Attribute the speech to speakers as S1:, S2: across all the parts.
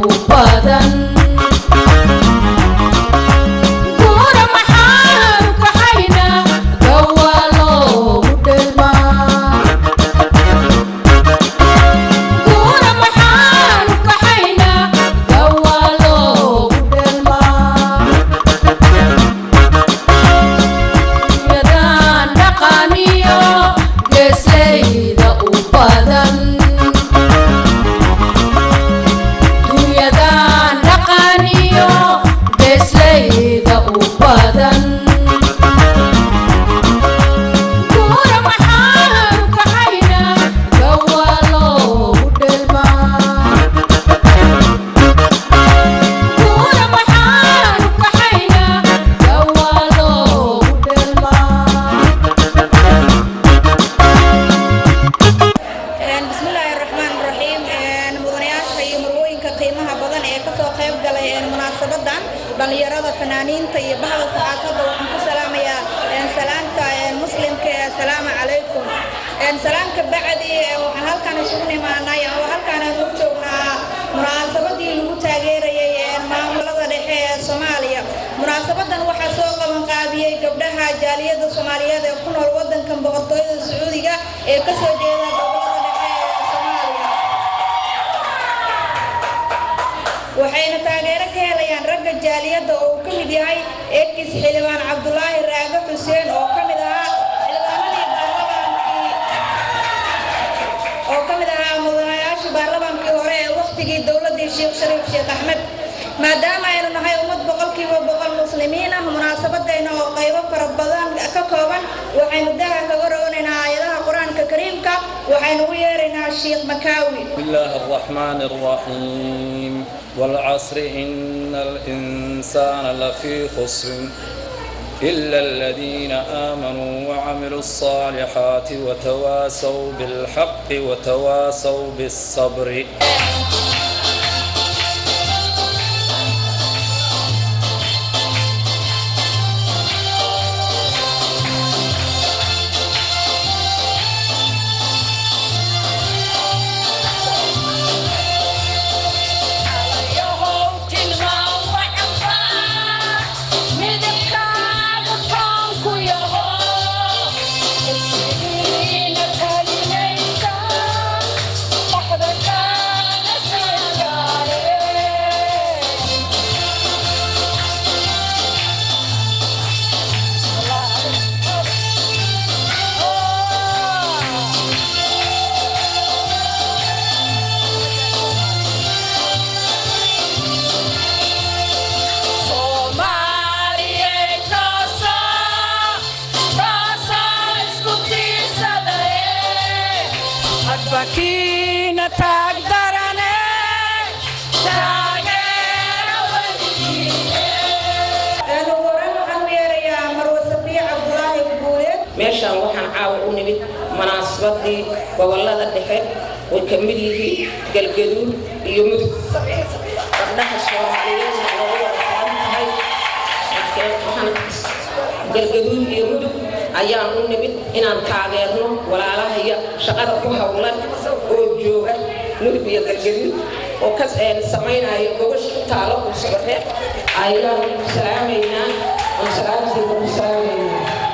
S1: وبدن dhalinyarada fanaaniinta iyo bahda saxaafadda waxaan ku salaamayaa salaanta muslimka assalaamu calaykum salaamka bacdi waxaan halkan isugu nimaanay oo halkan aan u joognaa munaasabadii lagu taageerayay maamulada dhexe ee Soomaaliya munaasabadan waxaa soo qaban qaabiyay gabdhaha jaaliyada Soomaaliyeed ee ku nool wadankan boqortooyada Sacuudiga ee ka soo jeeda gobolada dhexe ee Soomaaliya waxayna taageero ka helayaan ragga jaaliyada oo ka mid yahay eekis xildhibaan Cabdullaahi Raaga Xuseen oo ka mid ahaa xildhibaanadii baarlamaankii oo ka mid ahaa mudanayaashii baarlamaankii hore ee waqtigii dawladii Sheekh Shariif Sheekh Axmed maadaama aynu nahay ummad boqolkiiba boqol muslimiin ah munaasabadayna oo qaybo fara badan ka kooban waxaynu daha kaga roonaynaa aayadaha quraanka kariimka waxaynu u yeeraynaa Sheekh Makaawi
S2: Bismillahir Rahmanir Rahim wal 'asri innal insana lafi khusr إلا الذين آمنوا وعملوا الصالحات وتواصوا بالحق وتواصوا بالصبر
S3: Bakina tagdarane taageero
S1: أنا ورنا عمير يا مروسبي عبد الله البوليد
S4: meeshaan waxaan caawa u nimid munaasabadii gobolada dhexe oo ka mid yihiin galgaduud iyo mudug gabdhaha Soomaaliyeed oo wadahay galgaduud iyo mudug ayaan u nimid inaan taageerno walaalahaya shaqada ku hawlan oo jooga mudug iyo galgaduud oo ka sameynaya gobosha taalo oo sabarreed ayaan salaameynaa oo salaameynaa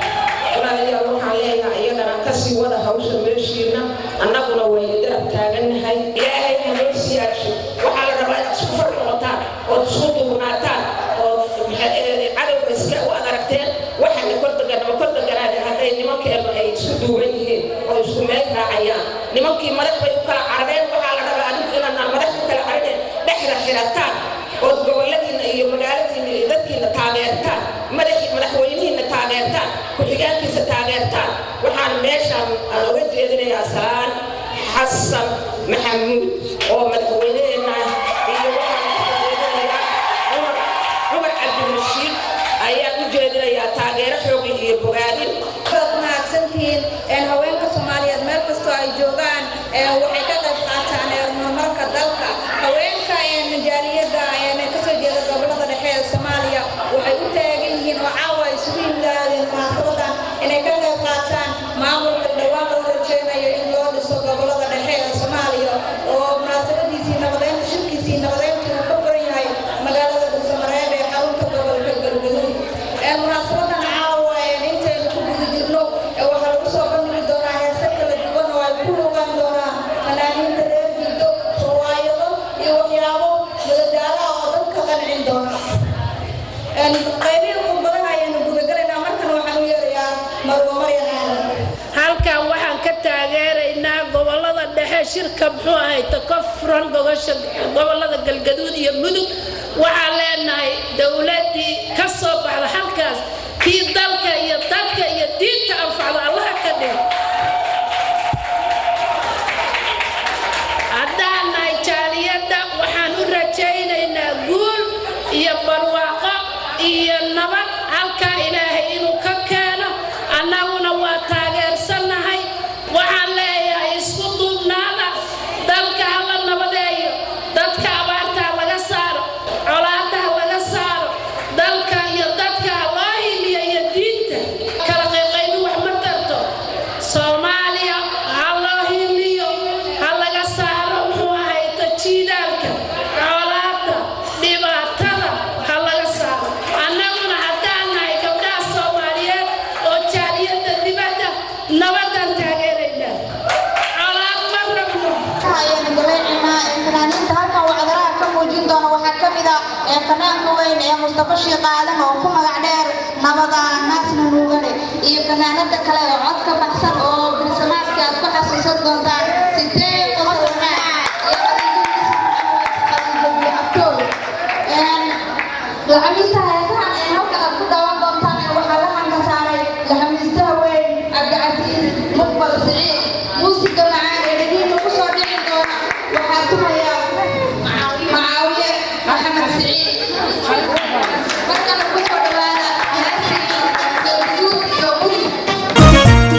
S4: walaalayaal waxaan leeyahay iyadana kasii wada hawsha meeshiina annaguna way garab taagannahay ilaahay noo siyaasho waxaa la rabaa inaad isku farqotaan oo isku duubnaataan oo cadowga iska u aragteen waxaana kordaganaadeen hadday nimankeenu ay isku duuban yihiin oo isku meel raacayaan nimankii madax bay u kala carareen waxaa la rabaa adigu inaad madax u kala carareen dhexda xirataan oo goboladiina iyo magaaladiina iyo dadkiina taageertaan madaxweynihiina taageertaan ku-xigeenkiisa taageertaan waxaan meeshaan aan uga jeedinayaa salaan xasan maxamuud oo madaxweynaheena iyo cumar cabdirashiid ayaan u jeedinayaa taageero xoogi iyo bogaadin
S1: mahadsantihiin haweenka Soomaaliyeed meel kastoo ay joogaan waxay ka qayb qaataan horumarka dalka haweenka jaaliyada ka soo jeeda gobolada dhexe ee Soomaaliya waxay u taagan yihiin oo caawa isugu yimaadeen munaasabadan inay ka qayb qaataan maamulka dhawaan loo rajeynayo in loo dhiso gobolada dhexe ee Soomaaliya oo doono qaybihii khudbadaha ayaanu gudagalaynaa markan waxaan u yeerayaa marwo maryan aadan
S3: halkan waxaan ka taageeraynaa gobolada dhexe shirka muxuu ahayd koonfur gobolada galgaduud iyo mudug waxaan leenahay dawladii ka soo baxda halkaas kii dalka iyo dadka iyo diinta anfacda allaha ka dhig haddaan nahay jaaliyadda waxaan u rajaynaynaa guul iyo barwaaqo iyo nabad halkaa ilaahay inuu ka keeno annaguna waa taageersanahay waxaan leeyahay isku duubnaada dalka hala nabadeeyo dadka abaartaa laga saaro colaadaha laga saaro dalka iyo dadka loo hiliyo iyo diinta kala qayqaybi wax ma tarto soomaaliya ha loo hiliyo ha laga saaro muxuu ahay tajiidaalka colaada dhibaatada ha laga saaro annaguna haddaan nahay gabdhaha soomaaliyeed oo jaaliyadda dibadda nabadan taageeraynaa colaad ma rabno
S1: ayaan galeecinaa fanaaniinta halkan wacdaraha ka muujin doona waxaa ka mid ah fanaanka weyn ee Mustafa Sheekh Aadan oo ku magac dheer nabada naasna nuugane iyo fanaanada kale oo cod ka baxsan oo bilsamaadka aad ku xasuusan doontaan sidee qosna laxamiista heesahan ee halkan aad ku daawan doontaan waxaa la hanka saaray laxamiistaha weyn Cabdicasiis Muqbal Siciid muusiga macaan ee dhegeyna ku soo dhici doona waxaa tumaya Macaawiye Maxamed Siciid markana ku soo dhawaada heesii galguud iyo mudug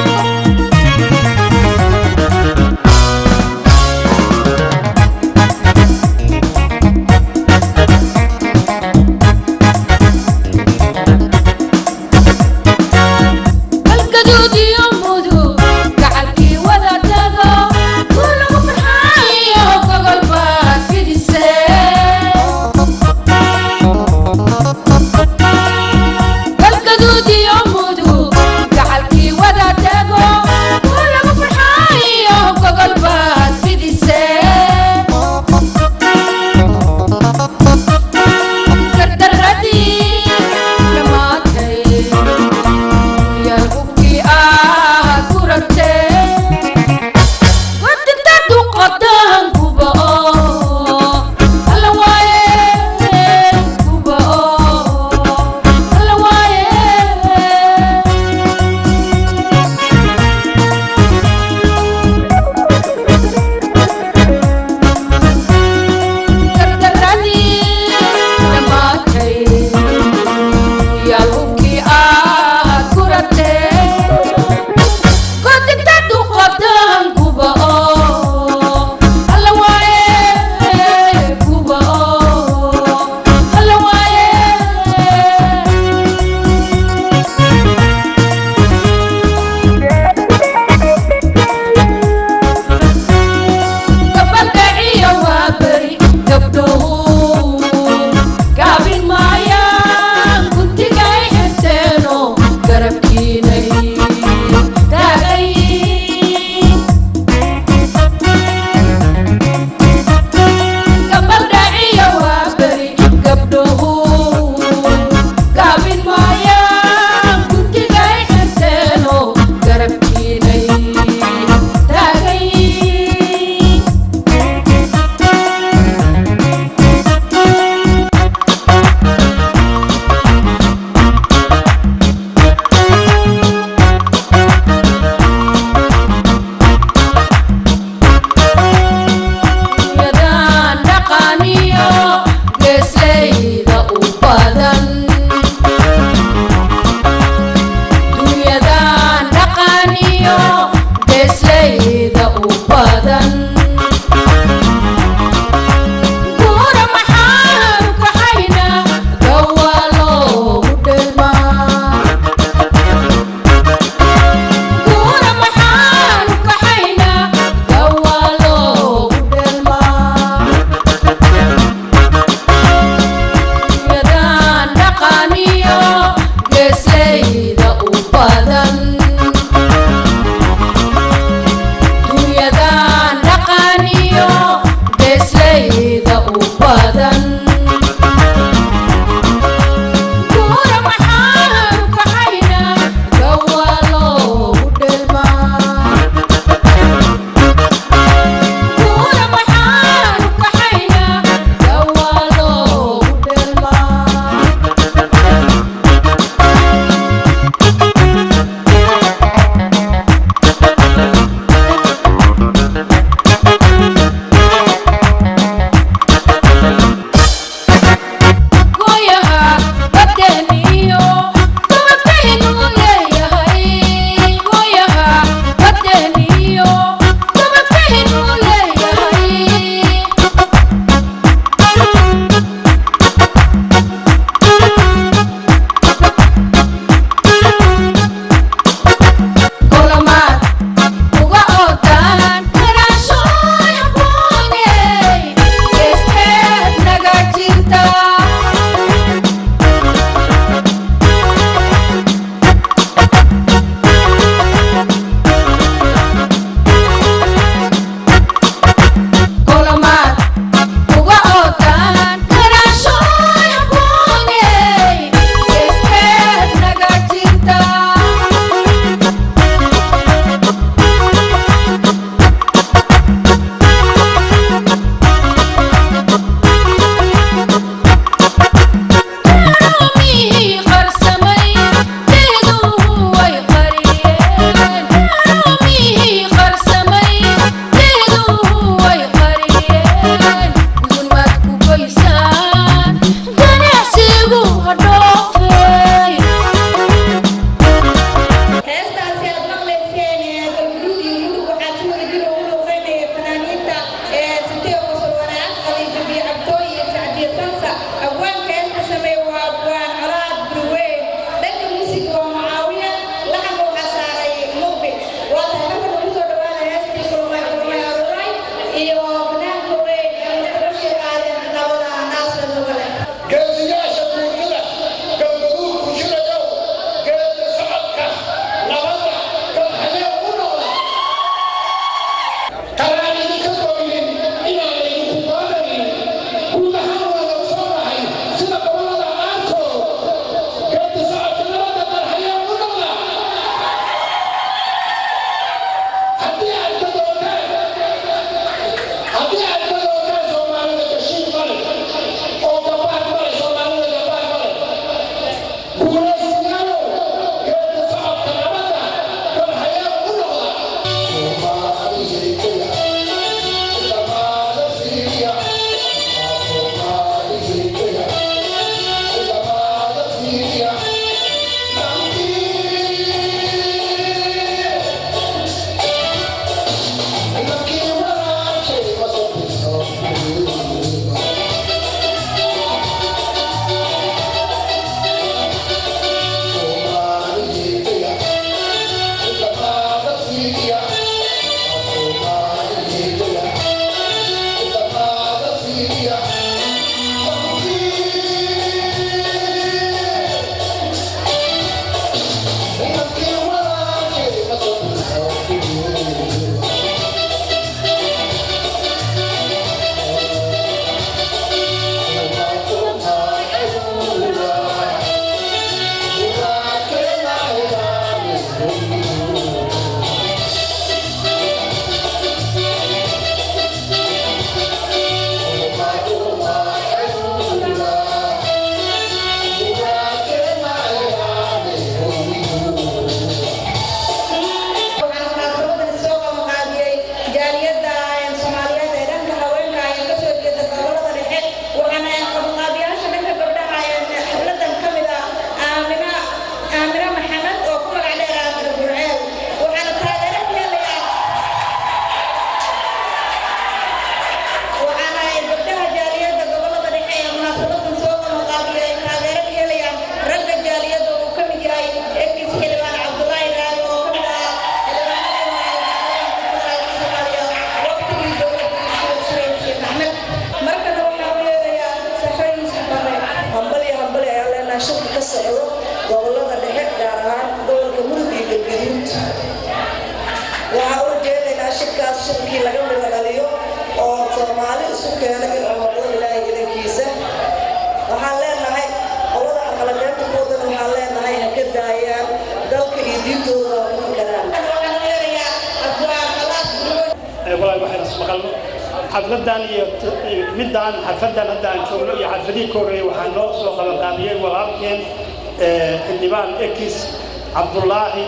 S5: xafladan iyo midaan xafladan hadda aan joogno iyo xafladii koreey waxaan loo soo qabanqaabiyey walaalkeen xildhibaan ekis cabdullaahi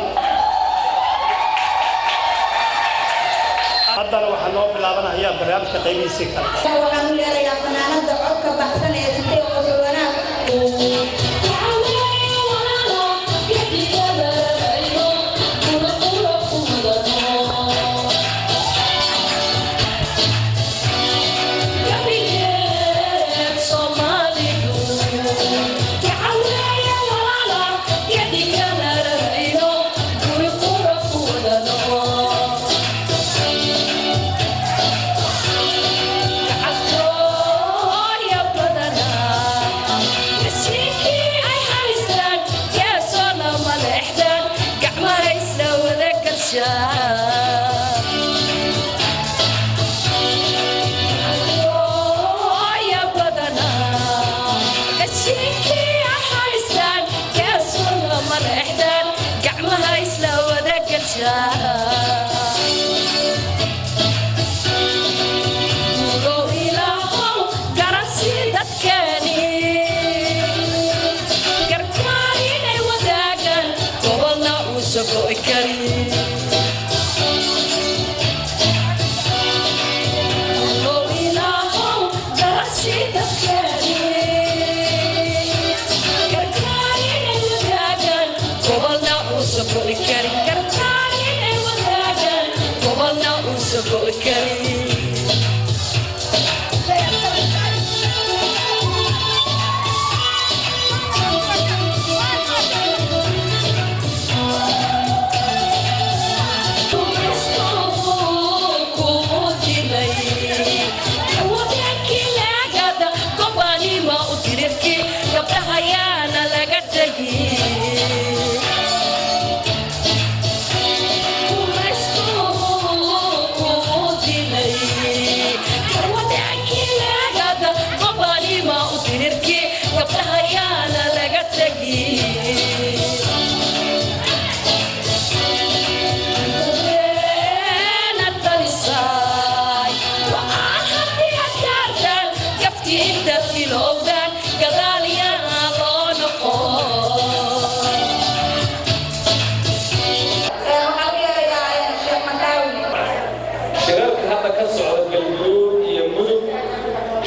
S5: haddana waxaa noo bilaabanayaa barnaamijka qaybihiisii kale
S1: waxaan u leedayaa fanaanada codka baxsan ee sitay qosol wanaag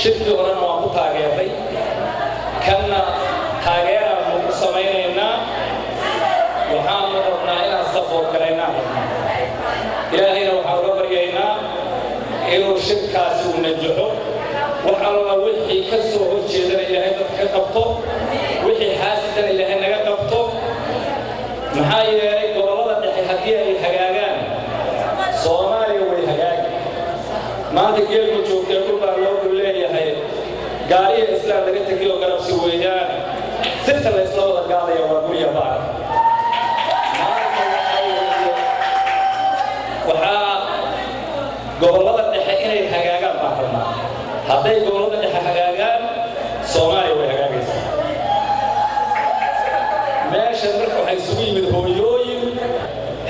S2: shirki horena waan ku taageeray kanna taageeraanu ku samaynaynaa waxaanu rabnaa inaan safoor galaynaa ilaahayna waxaan uga baryaynaa inuu shirkaasi u najaxo wax alla wixii ka soo horjeedana ilaahay dadka ka qabto wixii xaasidana ilaahay naga qabto maxaa yeelay gobollada dhexe haddii ay hagaagaan soomaaliya way hagaagi maanta geelku joogtay dhulbaa loogu leeyahay gaariya islaam laga tegiyo garabsi weeyaan sirta la isla wada gaadaya waa gurya baar waxaa gobollada dhexe inay hagaagaan baa rabnaa hadday gobollada dhexe hagaagaan soomaaliya way hagaagaysaa meeshan marka waxay isugu yimid hooyooyin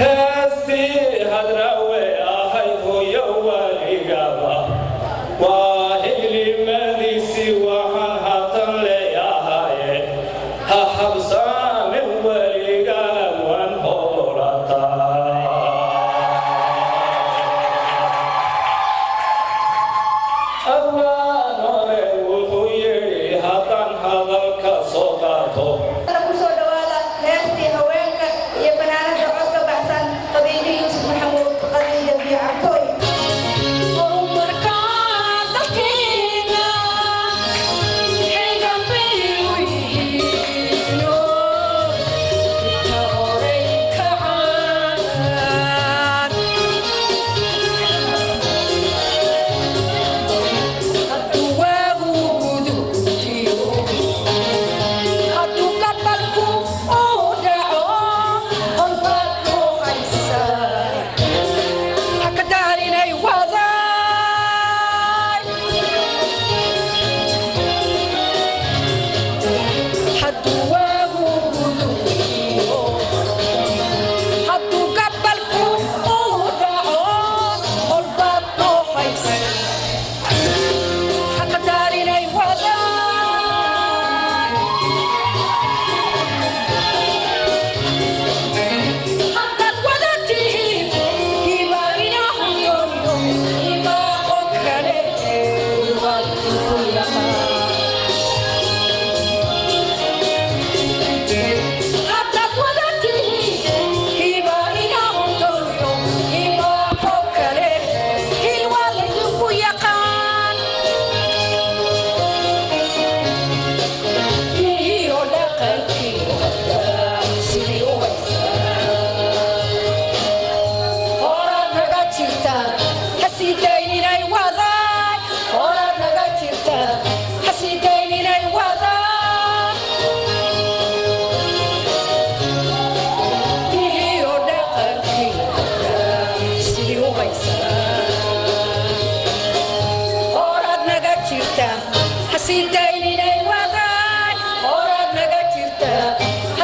S2: heestii hadraawe ahayd hooyo waligaba waa hilimadiisi waxaan haatan leeyahaye ha habsaamin weligaa waan horataa abaan hore wuxuu yidhi haddaan hadalka soo qaato
S6: Hadu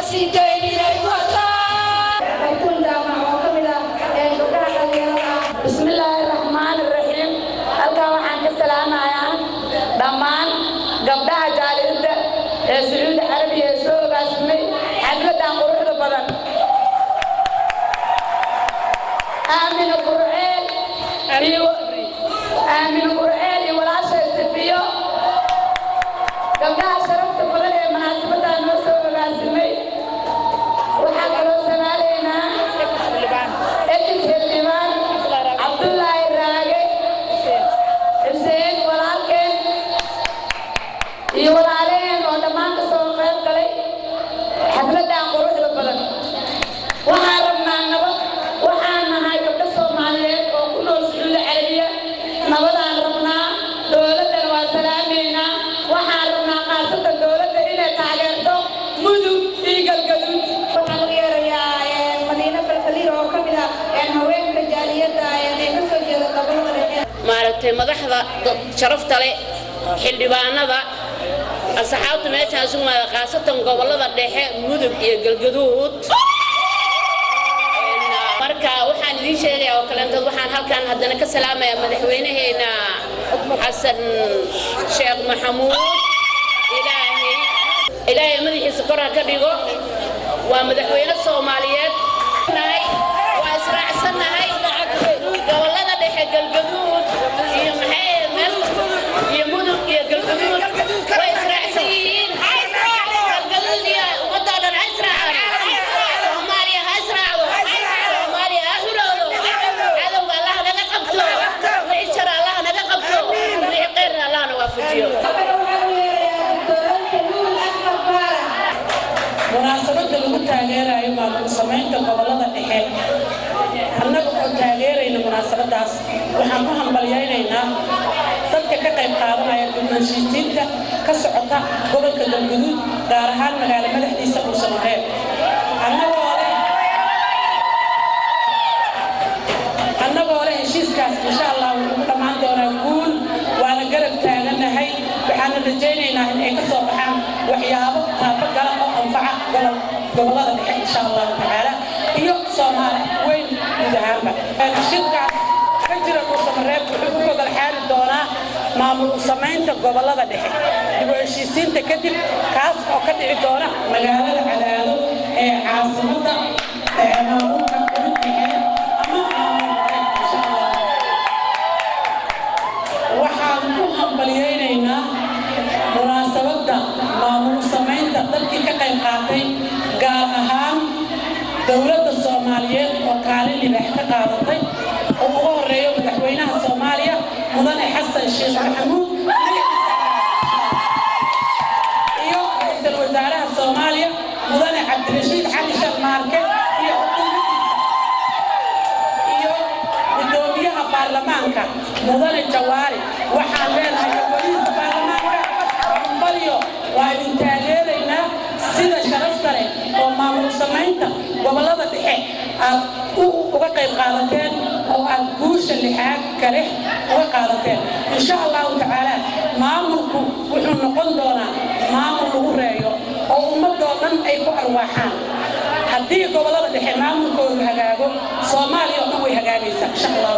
S3: sideyn inay wataan bismillaahi raxmaani raxiim halkan waxaan ka salaamayaa dhammaan gabdhaha jaaliyadda ee sacuudi carabiya ee soo ogaasimay xafladan quruxda badan آمن القرآن آمن القرآن ولا شيء سفيه قبلها شرفت بلد مناسبة النصر والعزمي وحق الوسن علينا إكس الليمان عبد الله الراقي حسين ولكن يقول عليهم ودمان كسور غير قلي حفلة عن قروح البلد وحاربنا النبض وحانا هاي قبل الصوماليات وكل السعودية العربية نبضان ربنا دولة وسلامينا وحاربنا قاسة الدولة إلى تعجرته مدو إيقل قدود
S1: waxaan u yeerayaa madiina falfaliir oo ka mid ah haweenka jaaliyadda ee ka soo jeeda gobolada dhexe
S3: maaragtay madaxda sharafta leh xildhibaanada asxaabta meeshaan sugnaada qaasatan gobolada dhexe mudug iyo galgaduud marka waxaan idin sheegayaa oo kale intaad waxaan halkan haddana ka salaamayaa madaxweynaheena xasan sheekh maxamuud ilaahay madaxiisa kor ha ka dhigo waa madaxweyne Soomaaliyeed waa israacsannahay gobolada dhexe galgaduud iyo iyo mudug iyo galgaduud way israacsan yihiin galgaduud iyo waddan israacan Soomaaliya ha israacdo Soomaaliya ha xuloodo cadowga Allah naga qabto wixii Allah naga qabto wixii qeyrna Allah na waafajiyo
S6: munaasabada lagu taageerayo maamul samaynta gobolada dhexe annaga oo taageerayna munaasabadaas waxaan ku hambalyaynaynaa dadka ka qayb qaadanaya heshiisiinta ka socota gobolka galgaduud gaar ahaan magaalo madaxdiisa Dhuusamareeb annagoo leh heshiiskaas insha Allah wuxuu dhammaan doonaa guul waana garab taaganahay waxaan rajaynaynaa in ay ka soo baxaan waxyaabo taabagala oo anfaca gobolada dhexe insha Allah tacaala iyo Soomaali weyn guud ahaanba shirkaas ka jira Dhuusamareeb wuxuu ku gobol xaali doonaa maamul samaynta gobolada dhexe dib u heshiisiinta kadib kaas oo ka dhici doona magaalada Cadaado ee caasimadda maamulka waxaan ku hambaliyaynaynaa munaasabada maamul samaynta dadkii ka qayb qaatay gaar ahaan dowladda Soomaaliyeed oo kaalin libaax ka qaadatay oo ugu horeeyo madaxweynaha Soomaaliya mudane Xasan Sheekh Maxamuud iyo ra'iisul wasaaraha Soomaaliya mudane Cabdirashiid Cali Sharmaarke iyo gudoomiyaha baarlamaanka mudane Jawaari waxaan leenahay gudoomiyaha baarlamaanka ambaliyo waa idin taageeraynaa sida sharafta leh oo maamul samaynta gobolada dhexe aad uga qayb qaadateen oo aad guusha lixaad kale uga qaadateen insha Allah tacaala maamulku wuxuu noqon doonaa maamul lagu reeyo oo ummadoo dhan ay ku arwaaxaan haddii gobolada dhexe maamulkoodu hagaago Soomaaliya oo dhan way hagaagaysaa insha Allah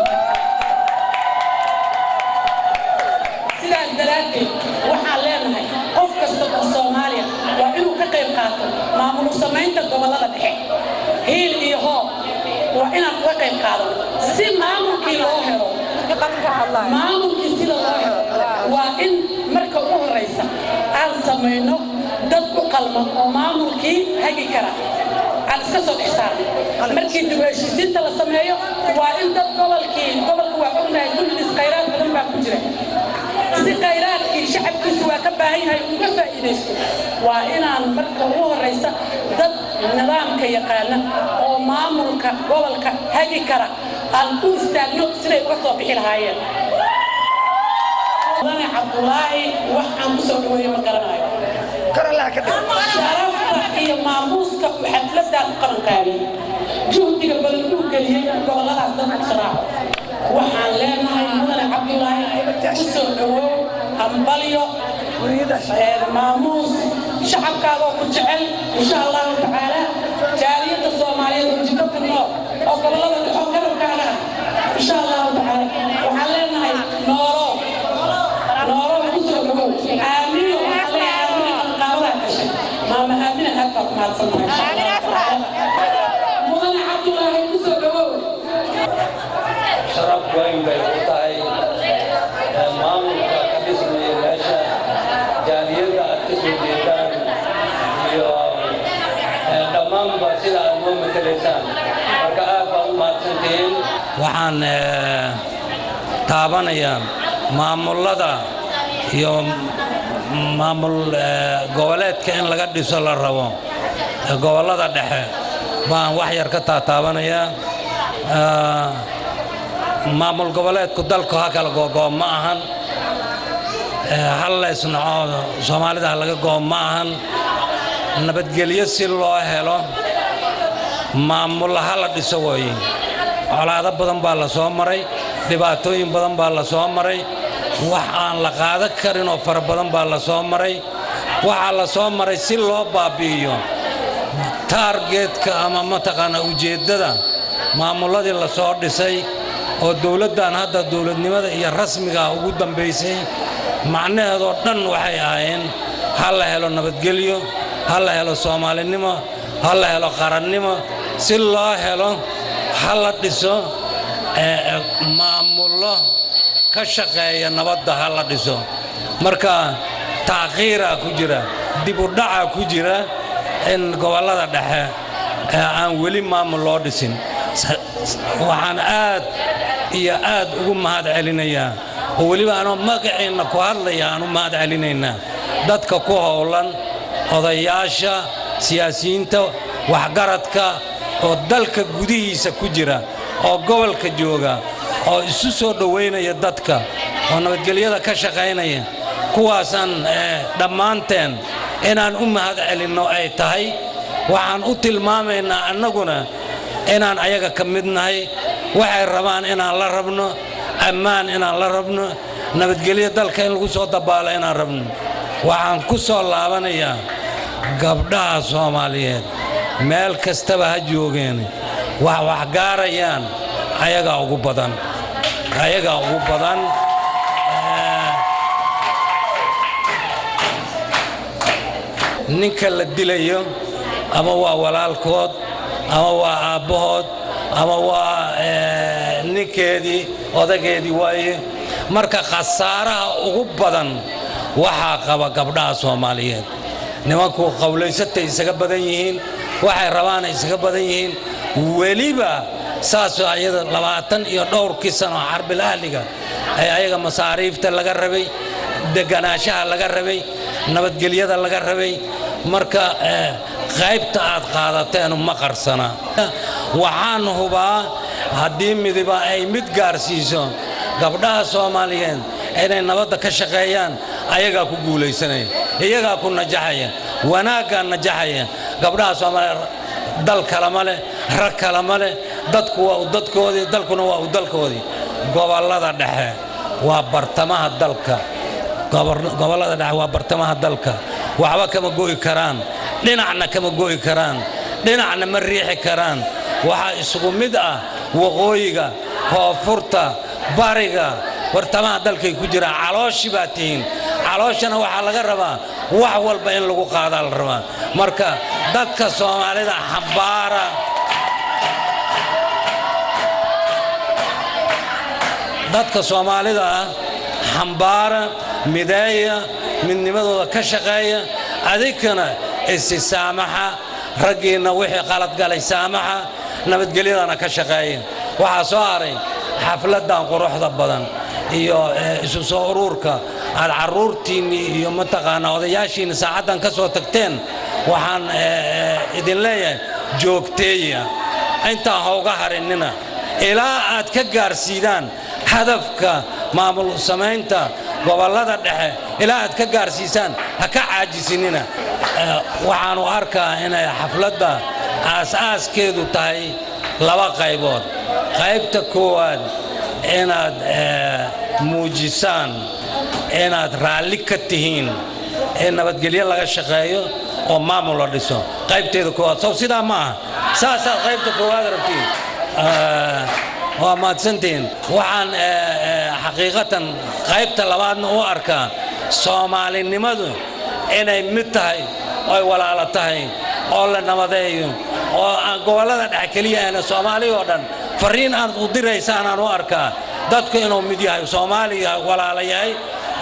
S6: sidaas daraaddeed waxaan leenahay qof kasta oo Soomaaliya waa inuu ka qayb qaato maamul samaynta gobolada dhexe hiil iyo hoob waa inaan uga qayb qaadano si maamulkii loo helo maamulkii sida loo helo waa in marka ugu horeysa aan samayno dad u qalma oo maamulkii hagi kara aan iska soo dhex saarno markii dib u heshiisiinta la sameeyo waa in dad gobolka waa ognahay kulligiis khayraad badan baa ku jira si khayraadkii shacabkiisu waa ka baahan yahay uga faa'iidaysto waa inaan marka ugu horeysa dad nidaamka yaqaana oo maamulka gobolka hagi kara aan u istaagno siday uga soo bixi lahaayeen mudane Cabdullaahi waxaan ku soo dhaweeyay ma garanayo sharafta iyo maamuuska uu xafladaan qabanqaabiyey juhdiga badan uu geliyey goboladaas dadku saraaco waxaan leenahay mudane Cabdullaahi ku soo dhawow hambalyo maamuus shacabkaaga oo ku jecel insha Allah ta'ala jaaliyada Soomaaliyeed oo jidka ku nool oo gobolada oo garabkaaga insha Allah ta'ala waxaan leenahay nooro ku soo dhawow aamiin waxaan leenahay qaabada gashay maama aamiin halka ku maadsanahay mudan Cabdullaahi ku soo dhawow
S2: sharaf weyn bay u tahay maamulka ka dhismaya meesha jaaliyada aad ka soo jeedaan iyo dhammaanba sida aad noo matalaysaan marka aad baa u mahadsantihiin waxaan taabanayaa maamulada iyo maamul goboleedka in laga dhiso la rabo gobolada dhexe baan wax yar ka taataabanayaa maamul goboleedku dalku ha kala go'go'o ma ahan hal la isnaco Soomaalida laga go'o ma ahan nabadgelyo si loo helo maamul la dhiso way colaado badan baa la soo maray dhibaatooyin badan baa la soo maray wax aan la qaada karin oo far badan baa la soo maray waxa la soo maray si loo baabi'iyo targetka ama mataqaana ujeedada maamuladii la soo dhisay oo dawladdan hadda dawladnimada iyo rasmiga ugu dambeysay macnaheedu dhan waxay ahaayeen hal la helo nabadgelyo hal la helo Soomaalinimo hal la helo qarannimo si loo helo hal la dhiso maamulo ka shaqeeya nabadda hal la dhiso marka taaqira ku jira dib u dhaca ku jira in gobolada dhexe aan weli maamul loo dhisin waxaan aad iyo aad ugu mahad celinayaa oo waliba aan magaceena ku hadlaya aan u mahad celinaynaa dadka ku howlan odayaasha siyaasiyiinta waxgaradka oo dalka gudihiisa ku jira oo gobolka jooga oo isu soo dhaweynaya dadka oo nabadgelyada ka shaqeynaya kuwaasan dhammaanteen inaan u mahad celinno ay tahay waxaan u tilmaamaynaa annaguna inaan ayaga ka mid nahay waxay rabaan inaan la rabno ammaan inaan la rabno nabadgelyo dalka in lagu soo dabaalo inaan rabno waxaan ku soo laabanayaa gabdhaha Soomaaliyeed meel kastaba ha joogeen wax gaarayaan ayaga ugu badan ninka la dilayo ama waa walaalkood ama waa aabbahood ama waa ninkeedii odageedii waaye marka khasaaraha ugu badan waxaa qaba gabdhaha Soomaaliyeed nimanku qowlaysatay isaga badan yihiin waxay rabaan isaga badan yihiin weliba saasoo ayada 20 iyo dhowrkii sano xarbil ahliga ay ayaga masaariifta laga rabay deganaanshaha laga rabay nabadgelyada laga rabay marka qaybta aad qaadateen ma qarsana waxaan hubaa haddii midiba ay mid gaarsiiso gabdhaha Soomaaliyeed inay nabadda ka shaqeeyaan ayaga ku guuleysanaya iyaga ku najaxaya wanaaga najaxaya gabdhaha Soomaaliyeed dal kala male rag kala male dadku waa dadkoodii dalkuna waa dalkoodii gobolada dhexe waa bartamaha dalka gobolada dhexe waa bartamaha dalka waxba kama gooyi karaan dhinacna kama gooyi karaan dhinacna ma riixi karaan waxa isugu mid ah waqooyiga koonfurta bariga bartamaha dalkay ku jiraan calooshi baa tihiin calooshana waxaa laga rabaa wax walba in lagu qaadaa la rabaa marka dadka Soomaalida xambaara dadka Soomaalida xambaara mideeya midnimadooda ka shaqeeya adikana istisaamaha raggeena wixii qalad galay saamaha nabadgelyadana ka shaqeeya waxa soo haray xafladan quruxda badan iyo isu soo ururka aad caruurtiini iyo mataqaana odayaashiina saacadan ka soo tagteen waxaan idin leeyahay joogteeya inta hooga harinina ilaa aad ka gaarsiidaan hadafka maamul samaynta gobolada dhexe ilaa aad ka gaarsiisaan ha ka caajisinina waxaan u arkaa inay xafladda aas-aaskeedu tahay laba qaybood qaybta koowaad inaad muujisaan inaad raalli ka tihiin
S7: in nabadgelyo laga shaqeeyo oo maamul la dhiso qaybteeda koowaad soo sidaa ma aha saasaa qaybta koowaad rabtiin waa mahadsantiin waxaan xaqiiqatan qaybta labaadna u arkaa soomaalinimadu inay mid tahay oo walaalo tahay oo la nabadeeyo oo gobolada dhex kaliya ee Soomaaliya oo dhan fariin aan u diraysaan aan u arkaa dadku inuu mid yahay Soomaaliya walaalo yahay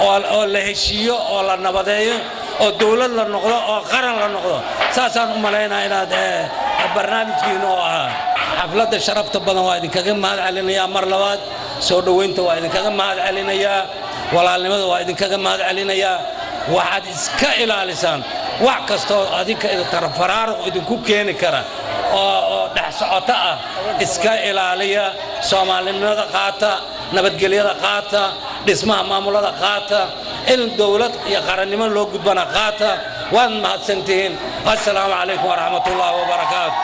S7: oo la heshiiyo oo la nabadeeyo oo dawlad la noqdo oo qaran la noqdo saasaan u maleynaa inaad barnaamijkiina oo ah xafladda sharafta badan waa idinkaga mahad celinayaa mar labaad soo dhaweynta waa idinkaga mahad celinayaa walaalnimada waa idinkaga mahad celinayaa waxaad iska ilaalisaan wax kasto adinka tarafaraarq idinku keeni kara oo dhax socota ah iska ilaaliya Soomaalinimada qaata nabadgelyada qaata dhismaha maamulada qaata in dawlad iyo qarannimo loo gudbana qaata waan mahadsantiin assalaamu calaykum wa rahmatullaahi wa barakaatuh